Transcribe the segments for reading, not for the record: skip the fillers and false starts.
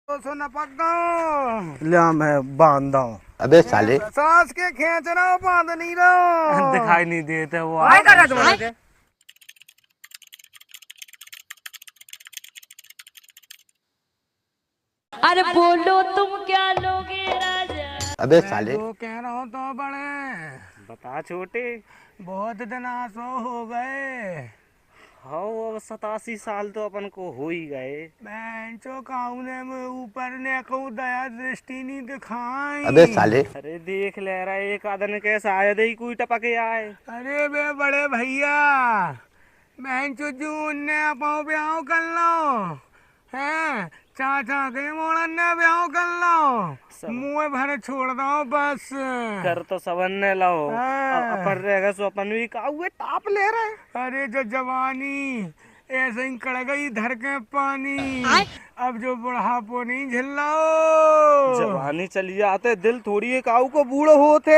तो सुन पक्का ले मैं बांधा हूँ। अबे साले सास के खींच रहा हूँ, बांध नहीं रहा हूँ। दिखाई नहीं देते वो काय कर रहा तुम्हारे के? अरे बोलो तुम क्या लोगे राजा। अबे मैं साले जो कह रहा हूँ तो बड़े बता छोटे। बहुत दिन आसो हो गए। हाँ अब 87 साल तो अपन को हो ही गए। मैं चो काउने में ऊपर ने को दया दृष्टि नहीं दिखाई। अबे साले अरे देख ले रहा है एक आदमी कैसा आया दे कोई टपके आए। अरे बे बड़े भैया, मैं चो जून ने पाओ ब्याह कर लो हैं, चाचा के मोड़न ने ब्याह कर लो, मुँह भर छोड़ दो बस। कर तो सबन ने लाओ। हाँ। अपन रहेगा सो अपन भी का हुए ताप ले रहे। अरे जो जवानी ऐसे ही कड़ गई धर के पानी, अब जो बुढ़ापो नहीं झिल्लाओ। जवानी चली जाते दिल थोड़ी एक आऊ को बूढ़ो होते।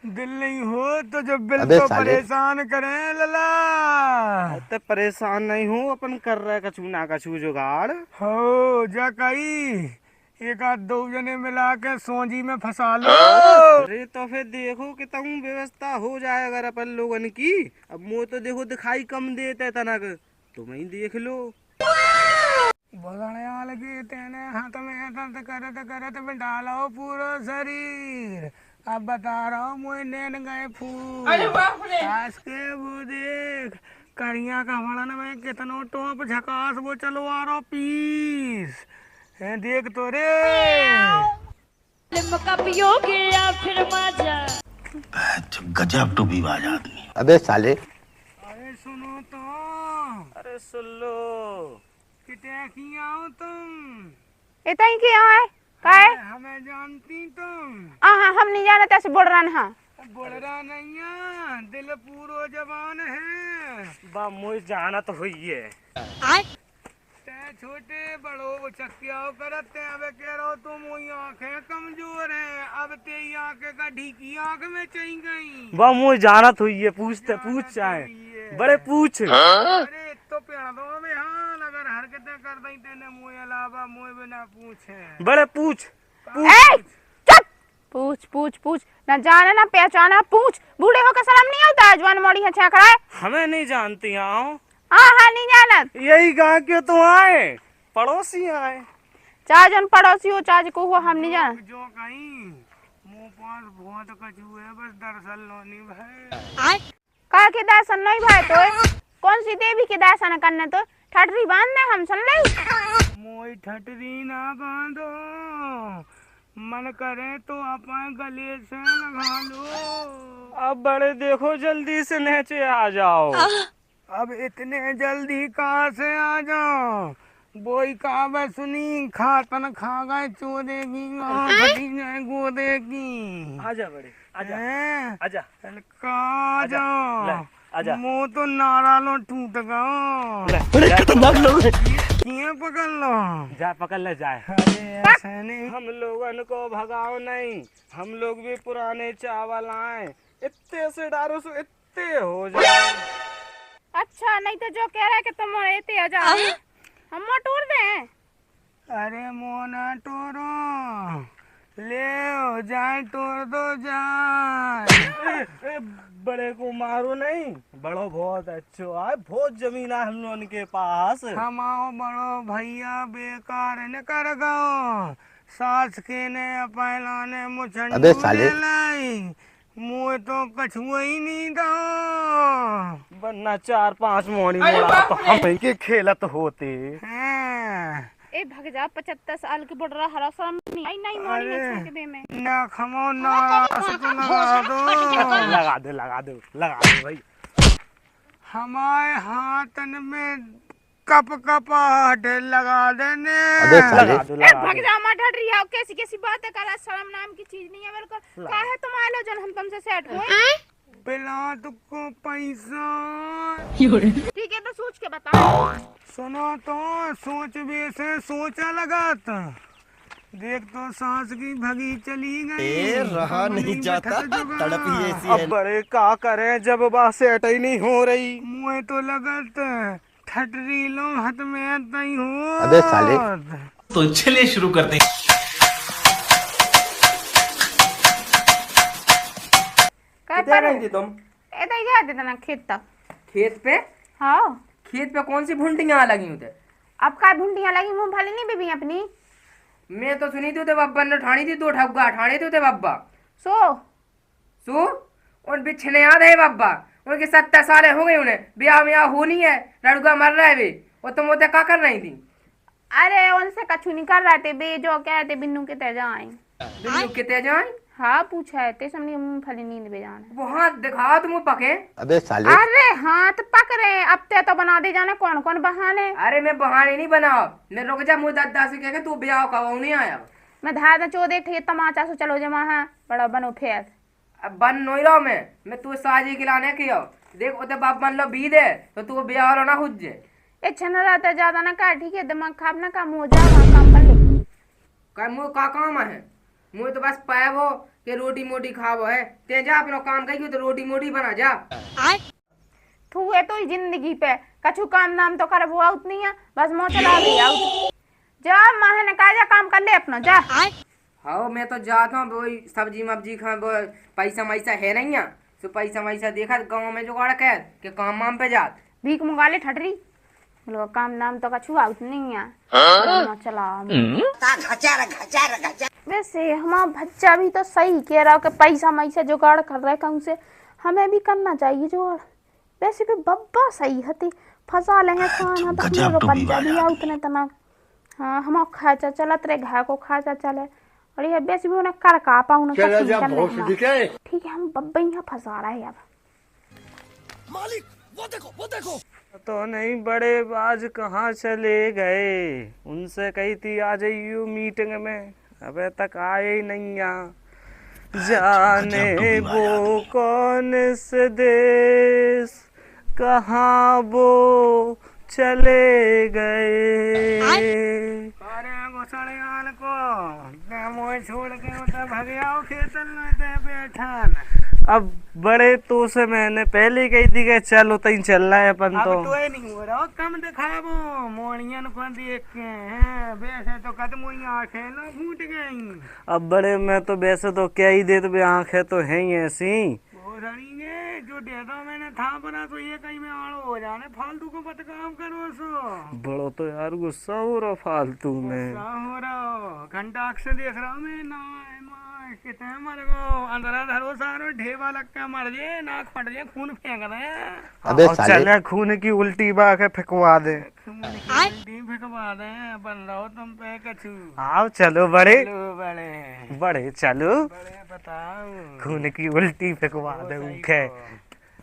दिल नहीं हो तो जो बिल अबे तो साले। परेशान करे लला। अते परेशान नहीं हूँ अपन कर रहे कछु ना कछु जुगाड़। हो जा कई एक आध दो जने मिला के सोजी में फंसा लो। अरे तो फिर देखो कि तुम व्यवस्था हो जाए अगर अपन लोगन की। अब मुँह तो देखो दिखाई कम देते तनक, तुम ही देख लो। बगड़िया लगी तेने हाथ में दर्द करत में डालो पूरा शरीर। अब बता रहा हूँ मुझे नैन गए फूल। आज के वो देख करिया का वड़न में कितनो टोप झकास वो चलो आ रहा पीस है, देख तो रे। लिम्का पियोगे या फिर माजा। गजब टू भी बाज आदमी। अबे साले अरे सुनो तो, अरे सुन लो। कितने की आओ तुम? इतना ही किया है काय? हमें जानती तुम? हाँ हम नहीं जाना तैसे बोल रहा ना। बोल रहा नहीं है, दिल पूरो जवान है। बा मुझे जाना तो हुई है। ते छोटे बड़ो चक्किया करते अब कह रहा तुम वही आंखें कमजोर हैं, अब तेरी आंखें का ढीकी आंख में चली गई। बा मुझे जाना तो हुई है। पूछते पूछ चाहे बड़े पूछ। अरे तो पेड़ दो में हाँ अगर हरकतें कर दी तेने मुँह अलावा मुँह बिना पूछे। बड़े पूछ ए, चुप। पूछ पूछ पूछ ना जाना ना पहचाना पूछ। बूढ़े होकर शर्म नहीं आता? जवान मोड़ी है छाकरा है। हमें नहीं जानती आओ। हाँ नहीं जाना। यही गाँव के तो आए पड़ोसी आए। चार जन पड़ोसी हो चार को हो हम नहीं जाना। जो कहीं मुँह पास बहुत कचू है, बस दरअसल लोनी भाई का के दर्शन नहीं भाई तो कौन सी देवी के दर्शन करने तो ठटरी बांधने हम सुन ले। मोई ठटरी ना बांधो, मन करे तो अपन गले से लगा लो। अब बड़े देखो जल्दी से नीचे आ जाओ। अब इतने जल्दी कहाँ से आ जाओ? बोई का सुनी खातन खा गए चोदेगी घटी जाए गोदेगी। आजा बड़े आजा हैं? आजा। का जाओ आजा। मुँह तो नारा लो टूट गया। बड़े खतरनाक लोग हैं। किए पकड़ लो? जा पकड़ ले जाए। अरे ऐसे नहीं, हम लोगन को भगाओ नहीं, हम लोग भी पुराने चावल आए। इतने से डारो सो इतने हो जाए। अच्छा नहीं तो जो कह रहा है कि तुम रहते आ जाओ हम टूर दे। अरे मोना टोरो ले हो जाए टोर दो जाए। बड़े को मारो नहीं, बड़ो बहुत अच्छो है, बहुत जमीन है हम लोगन के पास। हमाओ बड़ो भैया बेकार न कर गो, सास के ने पहलाने मुझे अबे साले मुँह तो कछुआ ही नहीं दो। वरना 4-5 मोड़ी मोड़ा तो हम के खेलत होते हैं। ए भग जा 75 साल के बुढ़ा हरा शर्म नहीं आई नहीं मोड़ी अरे है दे में ना खमो ना तो लगा दो। लगा दो लगा दो लगा दो भाई। हमारे हाथन में कप कपाट लगा देने। अबे साले लगा दो ए लगा भग दो। जा मत हट रही है कैसी कैसी बातें कर रहा। शर्म नाम की चीज नहीं है मेरे को। क्या है तुम आलो जन हम तुमसे सेट हुए। पिला तुमको पैसा। ठीक है तो सोच के बताओ। सुनो तो सोच भी से सोचा लगात, देख तो सांस की भगी चली गई। रहा नहीं जाता तड़प ही ऐसी है। अब बड़े का करें जब बात सेट ही नहीं हो रही। मुँह तो लगत ठटरी लो हाथ में तई हो। अबे साले तो चलिए शुरू करते हैं। किधर रही थी तुम? ऐसा ही जाते थे ना खेत तक। खेत पे? हाँ। खेत पे कौन सी भुंटियां लगी हुई थे? अब का भुंडियां लगी मूंगफली नहीं बीबी अपनी। मैं तो सुनी थी ते बब्बा ने ठाणी थी, 2 ठगुआ ठाणे थे बब्बा। सो उन बिछने याद है बब्बा, उनके 70 साल हो गए, उन्हें ब्याह में हो नहीं है, लड़का मर रहा है वे, और तुम उधर क्या कर रही थी? अरे उनसे कछु नहीं कर रहे थे बे, जो कहते बिन्नू के तेजा आए। बिन्नू के तेजा आए? हाँ पूछा है ते समझी मूंगफली नींद पे जाना। वो हाथ दिखा तुम पके। अबे साले। अरे हाथ पक रहे अब ते तो बना दे जाने कौन कौन बहाने। अरे मैं बहाने नहीं बनाओ, मैं रुक जा, मुझे दादा से कह के तू ब्याह का वो नहीं आया। मैं धार चो देख तमाचा सो चलो जमा है बड़ा बनो फेर। अब बन नहीं रहा मैं तू साजी खिलाने की हो, देख उते बाप बन लो बी दे तो तू ब्याह वाला ना हुज्जे। ए छना रहता ज्यादा ना कर, ठीक है दिमाग खाब ना काम हो जा, वहां काम कर ले। का काम है? मुझे तो बस पाया वो कि रोटी मोटी खावो है, ते जा अपना काम कही तो रोटी मोटी बना जा। तू है तो जिंदगी पे कछु काम नाम तो कर, वो आउट नहीं है, बस मोह चला भी आउट। जा माँ ने कहा जा काम कर ले अपना जा। हाँ मैं तो जाता हूँ, वही सब्जी मब्जी खा, वो पैसा वैसा है नहीं है, तो पैसा वैसा देखा गाँव में जुगाड़ कर के काम वाम पे जात भीख मुंगा ले ठटरी, बोलो काम नाम तो कछु आउट नहीं है। मोह चला वैसे हमारा बच्चा भी तो सही कह रहा कि पैसा मैसा जुगाड़ कर रहे कहूँ से, हमें भी करना चाहिए जुगाड़। वैसे भी बब्बा सही हती फंसा ले हैं खाना तो मेरा बच्चा भी आउट नहीं तना। हाँ हमारा खर्चा चलत रहे, घर को खर्चा चले, और ये वैसे भी उन्हें कर का पाऊँ ना ठीक है, हम बब्बा यहाँ फंसा रहे हैं अब। मालिक वो देखो तो नहीं बड़े आज कहाँ चले गए, उनसे कही थी आ जाइयो मीटिंग में, अबे तक आए ही नहीं यहाँ। जाने वो कौन से देश कहाँ वो चले गए। अरे घुसड़ियान को मोह छोड़ के उधर भगयाओ खेतन में ते बैठन। अब बड़े तो से मैंने पहले कही थी कि चलो तई चल रहा है अपन तो। अब तो ये नहीं हो रहा, कम दिखाबो मोड़ियन को देख के हैं, वैसे तो कदम हुई आंखें ना फूट गई। अब बड़े मैं तो वैसे तो क्या ही दे, तो आंखें तो है ही ऐसी। जो डेटा मैंने था बना तो ये कहीं में आड़ो हो जाने, फालतू को मत काम करो सो। बड़ो तो यार गुस्सा हो रहा फालतू में। हो रहा घंटा अक्सर देख रहा हूँ मैं ना, कितने मर गो अंदर धरो सारो ढेवा लग के मर जे, नाक फट जे, खून फेंक रहे। अबे साले। चले खून की उल्टी बाके फेंकवा दे। उल्टी फेंकवा दे, बन रहो तुम पे कछु। आओ चलो बड़े बड़े बड़े चलो, बड़े बताओ खून की उल्टी फेंकवा दे उनके।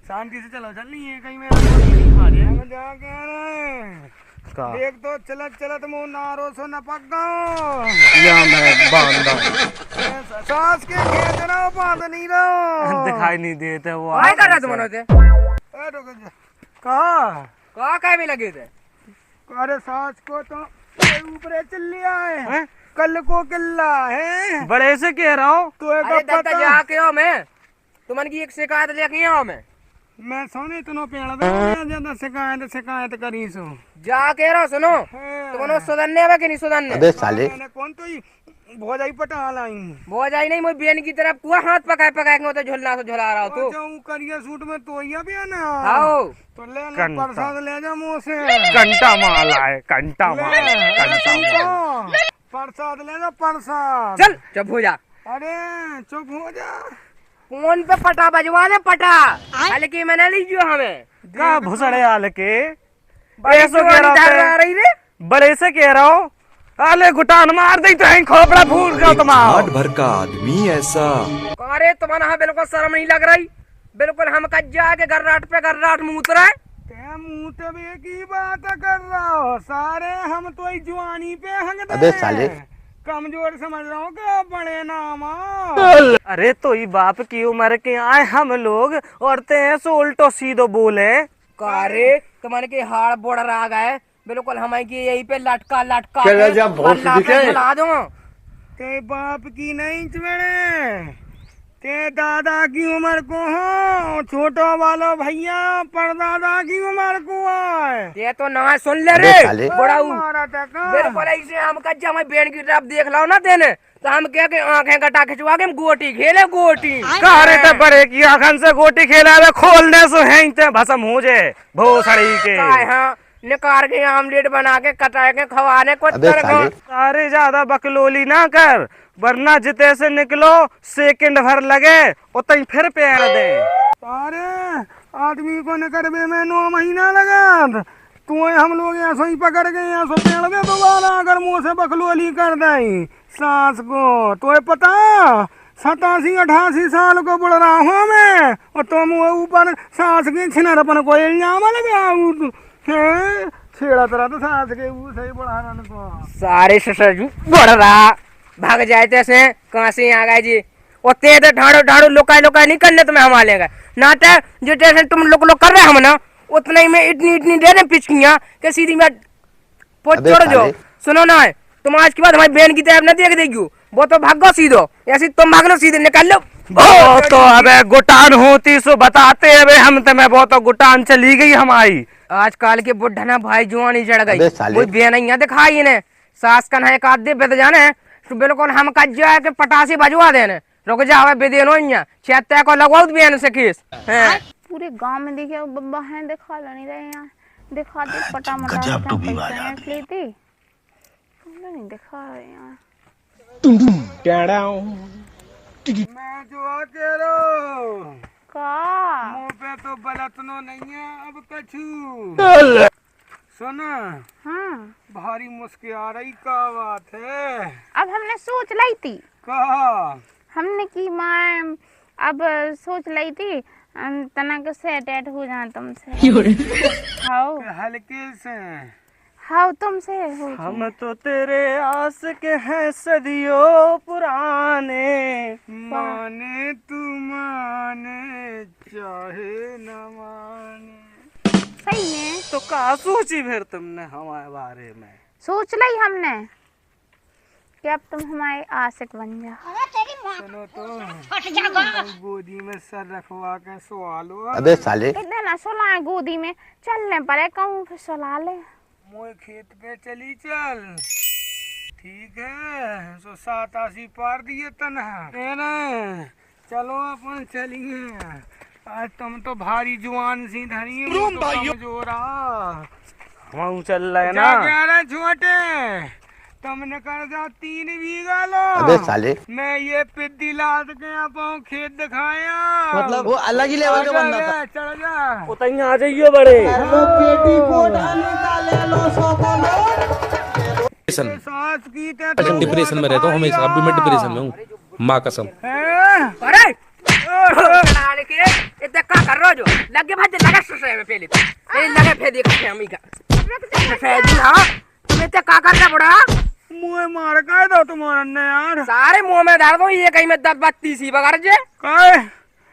शांति से चलो, चल नहीं है कहीं में खा लिया मैं जाके का देख तो चलत चलत मुंह नारो सो न पक गो या मैं बांधा सांस के खेत रहो बांध नहीं रहो, दिखाई नहीं देते वो। काय कर रहा तुम मनोते? ए रुक जा, कहा काय में लगे थे? अरे सांस को तो ऊपर चल लिया है, कल को किल्ला है। बड़े से कह रहा हूँ तो अरे दादा जाके आओ, मैं तुमन की एक शिकायत लेके आओ। मैं सोने तुनो पेड़ दे ज्यादा शिकायत करी सो जा कह रहा सुनो, तुमने सुधरने है कि नहीं सुधरने? अबे साले। मैंने कौन तो ही भोजाई पटा लाई वो जाई नहीं, मुझे बेन की तरफ कुआ हाथ पकाए पकाए के तो झुलना से झुला रहा तू। जाऊं करिया सूट में तो ये भी है ना। आओ तो ले ले प्रसाद ले जा मुंह से, कंटा माला है, कंटा माला, कंटा माला। प्रसाद ले जा प्रसाद। चल चुप हो जा। अरे चुप हो जा, फोन पे पटा बजवा ले पटा, हल्की मैंने लीजियो हमें का भुसड़े आल के। ऐसो कह रहा रही रे, बड़े से कह रहा हूँ, अले घुटान मार दे तो खोपड़ा फूट गया तुम्हारा। हाथ भर का आदमी ऐसा। अरे तुम्हारा हाँ बिल्कुल शर्म नहीं लग रही, बिल्कुल हम कज्जा के गर्राट पे गर्राट मुँह रहा है। मुँह तो एक ही बात कर रहा हो, सारे हम तो जवानी पे हंग अबे साले। कमजोर समझ रहा हूँ का बड़े नाम। अरे तो ही बाप की उम्र के आए हम लोग, औरतें हैं सो उल्टो सीधो बोले। अरे तुम्हारे के हाड़ बोड़ रहा गए, बिल्कुल हमारे की यही पे लटका लटका ला दो। ते बाप की नहीं चमेड़े, ते दादा की उम्र को हो, छोटो वालो भैया परदादा की उम्र को है। ये तो ना सुन ले रे बड़ा मारा तक बिल्कुल ऐसे हम कच्चा मैं बेन की तरफ देख लो ना देने तो हम क्या के आंखें कटा खिंचवा के हम गोटी खेले गोटी कह रहे थे बड़े की आखन से गोटी खेला वे खोलने से हैं ते भसम हो जाए भोसड़ी के। हाँ निकाल के आमलेट बना के कटा के खवाने को सारे ज्यादा बकलोली ना कर वरना जिते से निकलो सेकंड भर लगे उतनी फिर पैर दे। सारे आदमी को निकल में 9 महीना लगा तू हम लोग यहाँ से ही पकड़ के यहाँ से पेड़ दे दोबारा अगर मुंह से बकलोली कर दे सास को तो पता 87-88 साल को बुढ़ रहा हूँ मैं और तुम ऊपर सास के छिनरपन को इल्जाम लगा छेड़ा तरह तो सास के सही बढ़ाने को सारे ससुर बढ़ रहा भाग जाए थे कहाँ से आ गए जी उतने तो ढाड़ो ढाड़ो लुकाई लुकाई नहीं करने तुम्हें हम लेगा ना तो जो जैसे तुम लोग कर रहे हम ना उतना ही में इतनी दे रहे पिचकियाँ कि सीधी में छोड़ दो। सुनो ना तुम आज के बाद हमारी बहन की तरफ न देख देगी वो तो भागो सीधो ऐसी तुम भागो सीधे निकाल लो। तो अबे गुटान होती सो बताते अबे हम तुम्हें वो तो गुटान चली गई हमारी। आजकल के बुढ़ा ना भाई जुआनी चढ़ गई कोई बेन दिखाई इन्हें सास का एक आधे बेद जाने तो बिल्कुल हम कज जाए के पटासी बजवा देने रुक जाओ बेदेनो छत्ते को लगवाओ बेन से खीस पूरे गांव में देखे बब्बा हैं दिखा नहीं रहे यहाँ दिखा दे पटा मटा लेती नहीं दिखा रहे यहाँ मैं जो तेरो का मुंह पे तो बलतनो नहीं है अब कछु सुना। हाँ भारी मुस्की आ रही का बात है। अब हमने सोच ली थी कहा हमने की मैं अब सोच ली थी तना के सेट हो जाए तुमसे हाउ हल्के से हाउ तुमसे हो हम तो तेरे आस के हैं सदियों पुराने माने तू माने चाहे न माने सही है तो कहा सोची फिर तुमने हमारे बारे में सोच ली हमने कि अब तुम हमारे आशिक बन जाओ। सुनो तो गोदी में सर रखवा के सुलालो अबे साले इतने ना सुलाए गोदी में चलने पड़े कहूँ फिर सुला ले मोए खेत पे चली चल ठीक है सो 87 पार दिए तनहा चलो अपन चलिए आज तुम तो भारी जुआन सी धरी जोरा हम चल रहे ना क्या छोटे तुमने कर जा 3 बीघा लो अबे साले मैं ये पिद्दी लाद के आप खेत दिखाया मतलब वो अलग ही लेवल का बंदा था। चल जा उतनी आ जाइए बड़े पेटी को निकाले लो सास की डिप्रेशन में रहता हूँ हमेशा अभी मैं डिप्रेशन में हूँ माँ कसम। अरे इतना का कर रहा जो लगे भाई लगा सुसे में पहले तो लगे फेदी का हम ही का फेदी हां तुम इतना का कर रहा बड़ा मुंह मार का दो तुम्हारा ने यार सारे मुंह में डाल दो ये कहीं में 10-32 ही बगर जे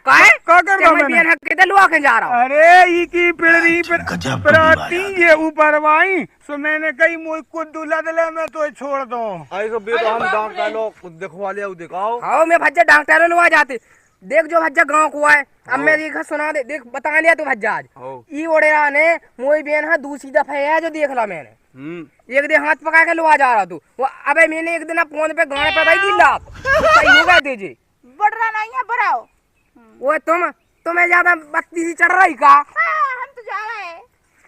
काय का कर रहा मैं बियान हक के लुआ के जा रहा हूं। अरे ई की पिड़री पर आती ये ऊपर वाई सो मैंने कहीं मुंह को दुला दले मैं तो छोड़ दो आई को बे हम डॉक्टर लोग दिखवा ले दिखाओ हां मैं भज्जा डॉक्टर लो आ जाते देख जो भज्जा गांव को है अब मैं देखा सुना दे देख बता लिया तू भज्जा आज ई ओड़ेरा ने मोई बेन है दूसरी दफा है जो देख ला मैंने एक दिन हाथ पका के लुआ जा रहा तू वो अबे मैंने एक दिन फोन पे गाने पे दी लात सही होगा तुझे बढ़ रहा नहीं है बढ़ाओ वो तुम्हें ज्यादा बत्ती सी चढ़ रही का हम तो जा रहे हैं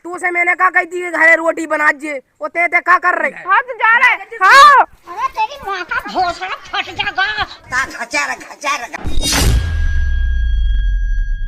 तू से मैंने कहा कहती है घरे रोटी बना जे वो ते का कर रही हां तो जा रहे हां अरे तेरी मां का भोसड़ा फट जाएगा ता खचा रखा